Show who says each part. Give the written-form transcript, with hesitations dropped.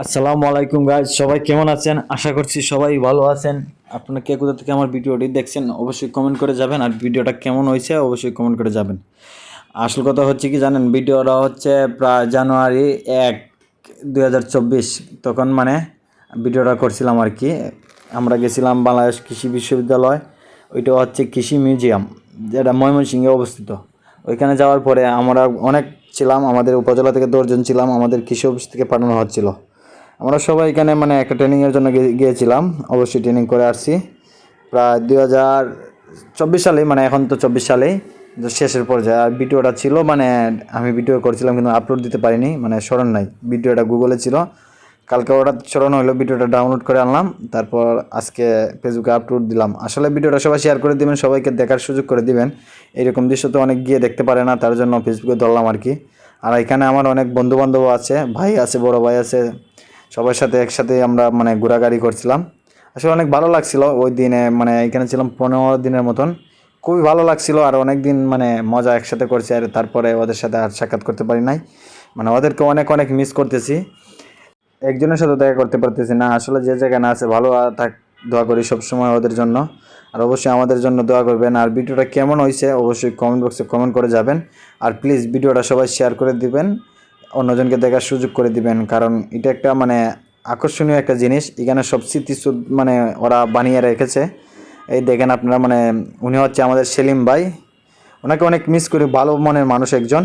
Speaker 1: আসসালামু আলাইকুম গাইজ, সবাই কেমন আছেন? আশা করছি সবাই ভালো আছেন। আপনারা কে কোথা থেকে আমার ভিডিওটি দেখছেন অবশ্যই কমেন্ট করে যাবেন, আর ভিডিওটা কেমন হয়েছে অবশ্যই কমেন্ট করে যাবেন। আসল কথা হচ্ছে কি জানেন, ভিডিওটা হচ্ছে প্রায় জানুয়ারি 1, 2024, তখন মানে ভিডিওটা করছিলাম আর কি। আমরা গেছিলাম বাংলাদেশ কৃষি বিশ্ববিদ্যালয়, ওইটা হচ্ছে কৃষি মিউজিয়াম, যেটা ময়মনসিংহে অবস্থিত। ওইখানে যাওয়ার পরে আমরা অনেক ছিলাম, আমাদের উপজেলা থেকে 10 জন ছিলাম, আমাদের কৃষি অফিস থেকে পাঠানো হচ্ছিল। আমরা সবাই এখানে মানে একটা ট্রেনিংয়ের জন্য গিয়েছিলাম, অবশ্যই ট্রেনিং করে আসছি প্রায় 2024 সালেই, মানে এখন তো 24 সালেই শেষের পর্যায়ে। আর ভিডিওটা ছিল মানে আমি ভিডিও করছিলাম কিন্তু আপলোড দিতে পারিনি, মানে স্মরণ নাই। ভিডিওটা গুগলে ছিল, কালকে ওটা স্মরণ হলো, ভিডিওটা ডাউনলোড করে আনলাম, তারপর আজকে ফেসবুকে আপলোড দিলাম। আসলে ভিডিওটা সবাই শেয়ার করে দিবেন, সবাইকে দেখার সুযোগ করে দিবেন। এইরকম দৃশ্য তো অনেক গিয়ে দেখতে পারে না, তার জন্য ফেসবুকে ধরলাম আর কি। আর এখানে আমার অনেক বন্ধু বান্ধব আছে, ভাই আছে, বড় ভাই আছে, সবার সাথে একসাথে আমরা মানে ঘোরাঘুরি করছিলাম। আসলে অনেক ভালো লাগছিল ওই দিনে, মানে এখানে ছিলাম 15 দিনের মতন। খুবই ভালো লাগছিল, আর অনেক দিন মানে মজা একসাথে করছি। আর তারপরে ওদের সাথে আর সাক্ষাৎ করতে পারি নাই, মানে ওদেরকে অনেক অনেক মিস করতেছি। একজনের সাথে দেখা করতে পারতেছি না। আসলে যে জায়গায় না আছে ভালো থাক, দোয়া করি সবসময় ওদের জন্য। আর অবশ্যই আমাদের জন্য দোয়া করবেন। আর ভিডিওটা কেমন হয়েছে অবশ্যই কমেন্ট বক্সে কমেন্ট করে যাবেন। আর প্লিজ ভিডিওটা সবাই শেয়ার করে দিবেন, অন্যজনকে দেখার সুযোগ করে দিবেন, কারণ এটা একটা মানে আকর্ষণীয় একটা জিনিস। এখানে সব স্মৃতি মানে ওরা বানিয়ে রেখেছে। এই দেখেন আপনারা, মানে উনি হচ্ছে আমাদের সেলিম ভাই, ওনাকে অনেক মিস করি, ভালো মনের মানুষ একজন।